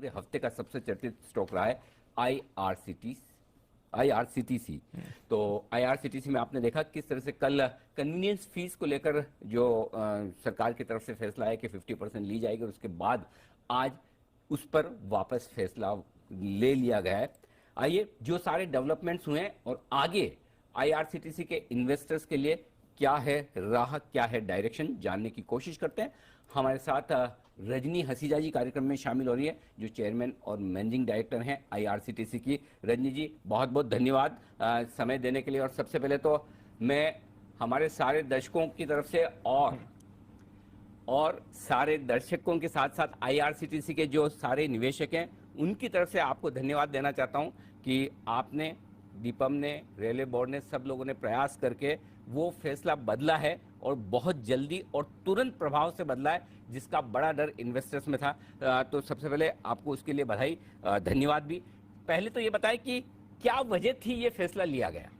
पूरे हफ्ते का सबसे चर्चित स्टॉक रहा है आईआरसीटीसी। तो आईआरसीटीसी में आपने देखा किस तरह से कल कन्वीनियंस फीस को लेकर जो सरकार की तरफ से फैसला है कि 50% ली जाएगी, और उसके बाद आज उस पर वापस फैसला ले लिया गया है। आइए जो सारे डेवलपमेंट्स हुए हैं और आगे आईआरसीटीसी के इन्वेस्टर्स के लिए क्या है राह, क्या है डायरेक्शन, जानने की कोशिश करते हैं। हमारे साथ रजनी हसीजा जी कार्यक्रम में शामिल हो रही है, जो चेयरमैन और मैनेजिंग डायरेक्टर हैं आईआरसीटीसी की। रजनी जी, बहुत बहुत धन्यवाद समय देने के लिए। और सबसे पहले तो मैं हमारे सारे दर्शकों की तरफ से और सारे दर्शकों के साथ साथ आईआरसीटीसी के जो सारे निवेशक हैं उनकी तरफ से आपको धन्यवाद देना चाहता हूं कि आपने, दीपम ने, रेलवे बोर्ड ने, सब लोगों ने प्रयास करके वो फैसला बदला है और बहुत जल्दी और तुरंत प्रभाव से बदला है, जिसका बड़ा डर इन्वेस्टर्स में था। तो सबसे पहले आपको उसके लिए बधाई, धन्यवाद भी। पहले तो ये बताएं कि क्या वजह थी ये फैसला लिया गया?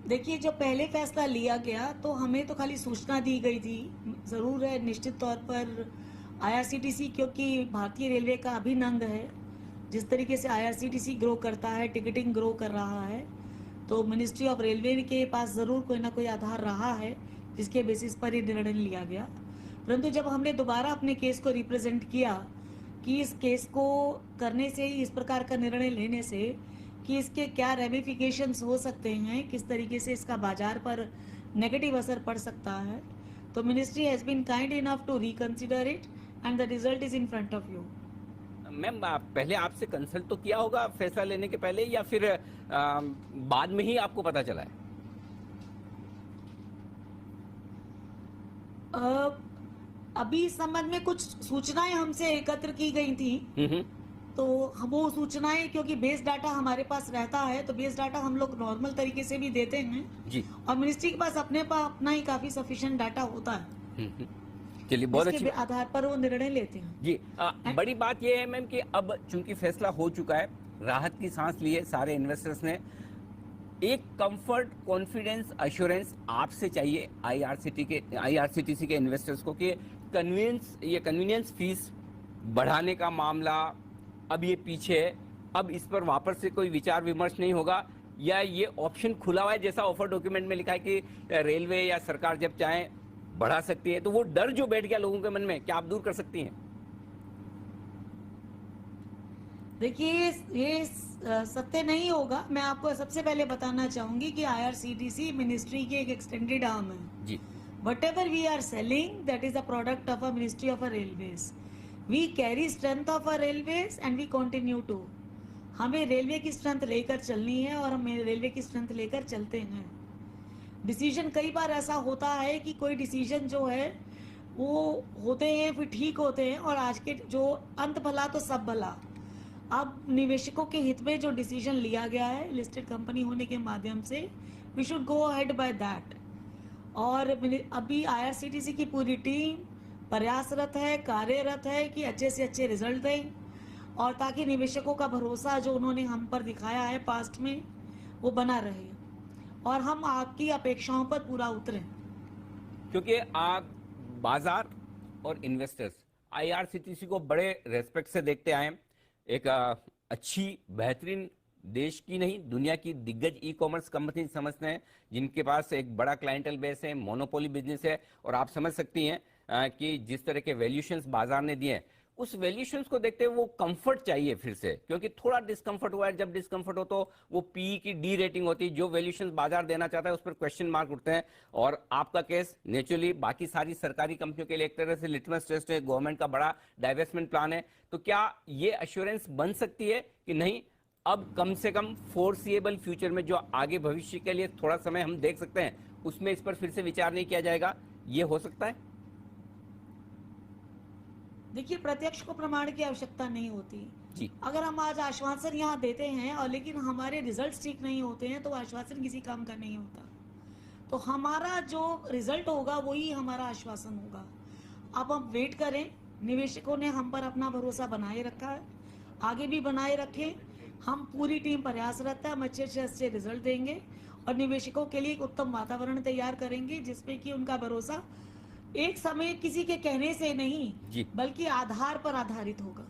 देखिए, जब पहले फैसला लिया गया तो हमें तो खाली सूचना दी गई थी। ज़रूर है, निश्चित तौर पर आईआरसीटीसी क्योंकि भारतीय रेलवे का अभिन्न अंग है, जिस तरीके से आईआरसीटीसी ग्रो करता है, टिकटिंग ग्रो कर रहा है, तो मिनिस्ट्री ऑफ रेलवे के पास ज़रूर कोई ना कोई आधार रहा है जिसके बेसिस पर ये निर्णय लिया गया। परंतु जब हमने दोबारा अपने केस को रिप्रेजेंट किया कि इस केस को करने से, इस प्रकार का निर्णय लेने से कि इसके क्या रेमिफिकेशंस हो सकते हैं, किस तरीके से इसका बाजार पर नेगेटिव असर पड़ सकता है, तो ministry has been kind enough to reconsider it and the result is in front of you. Ma'am, पहले आपसे कंसल्ट तो किया होगा फैसला लेने के पहले, या फिर बाद में ही आपको पता चला है? अभी इस संबंध में कुछ सूचनाएं हमसे एकत्र की गई थी, तो हम वो सूचनाएं, क्योंकि बेस डाटा हमारे पास रहता है, तो बेस डाटा हम लोग नॉर्मल तरीके से भी देते हैं जी, और मिनिस्ट्री के पास अपना ही काफी सफिशिएंट डाटा होता है। चलिए, बहुत अच्छी आधार पर वो निर्णय लेते हैं जी। बड़ी बात यह है मैम कि अब चूंकि फैसला हो चुका है, राहत की सांस ली है सारे इन्वेस्टर्स ने। एक कंफर्ट, कॉन्फिडेंस, एश्योरेंस आपसे चाहिए आईआरसीटीसी के इन्वेस्टर्स को कि कन्वीनियंस फीस बढ़ाने का मामला अब ये पीछे है, अब इस पर वापस से कोई विचार विमर्श नहीं होगा, या ये ऑप्शन खुला हुआ है जैसा ऑफर डॉक्यूमेंट में लिखा है कि रेलवे या सरकार जब चाहे बढ़ा सकती है। तो वो डर जो बैठ गया लोगों के मन में, क्या आप दूर कर सकती हैं? देखिए, ये सत्य नहीं होगा। मैं आपको सबसे पहले बताना चाहूंगी कि आईआरसीटीसी मिनिस्ट्री की एक एक्सटेंडेड आर्म है जी। Whatever we are selling, that is a product of a Ministry of a Railways. We carry strength of a railways and we continue to. हमें रेलवे की स्ट्रेंथ लेकर चलनी है और हम रेलवे की स्ट्रेंथ लेकर चलते हैं। डिसीजन कई बार ऐसा होता है कि कोई डिसीजन जो है वो होते हैं, फिर ठीक होते हैं, और आज के जो अंत भला तो सब भला। अब निवेशकों के हित में जो डिसीजन लिया गया है लिस्टेड कंपनी होने के माध्यम से, we should go ahead by that. और अभी आईआरसीटीसी की पूरी टीम प्रयासरत है, कार्यरत है कि अच्छे से अच्छे रिजल्ट दें, और ताकि निवेशकों का भरोसा जो उन्होंने हम पर दिखाया है पास्ट में वो बना रहे, और हम आपकी अपेक्षाओं पर पूरा उतरें। क्योंकि आप बाजार और इन्वेस्टर्स आईआरसीटीसी को बड़े रेस्पेक्ट से देखते आए। एक अच्छी, बेहतरीन, देश की नहीं दुनिया की दिग्गज ई कॉमर्स कंपनी समझते हैं, जिनके पास एक बड़ा क्लाइंटल बेस है, मोनोपोली बिजनेस है। और आप समझ सकती हैं कि जिस तरह के वैल्यूशंस बाजार ने दिए, उस वैल्यूशंस को देखते हुए वो कंफर्ट चाहिए फिर से, क्योंकि थोड़ा डिस्कंफर्ट हुआ है। जब डिस्कंफर्ट हो तो वो पीई की डी रेटिंग होती है, जो वैल्यूशंस बाजार देना चाहता है उस पर क्वेश्चन मार्क उठते हैं। और आपका केस नेचुरली बाकी सारी सरकारी कंपनियों के लिए एक तरह से लिटमस टेस्ट है, गवर्नमेंट का बड़ा डाइवेस्टमेंट प्लान है। तो क्या ये एश्योरेंस बन सकती है कि नहीं, अब कम से कम फोरसिएबल फ्यूचर में जो आगे भविष्य के लिए थोड़ा समय हम देख सकते हैं, उसमें इस पर फिर से विचार नहीं किया जाएगा, ये हो सकता है? देखिए, प्रत्यक्ष को प्रमाण की आवश्यकता नहीं होती जी। अगर हम आज आश्वासन यहाँ देते हैं और लेकिन हमारे रिजल्ट्स ठीक नहीं होते हैं, तो आश्वासन किसी काम का नहीं होता। तो हमारा जो रिजल्ट होगा वही हमारा आश्वासन होगा। अब हम वेट करें। निवेशकों ने हम पर अपना भरोसा बनाए रखा है, आगे भी बनाए रखें। हम पूरी टीम प्रयासरत है, हम अच्छे से अच्छे रिजल्ट देंगे और निवेशकों के लिए एक उत्तम वातावरण तैयार करेंगे जिसमें कि उनका भरोसा एक समय किसी के कहने से नहीं जी। बल्कि आधार पर आधारित होगा।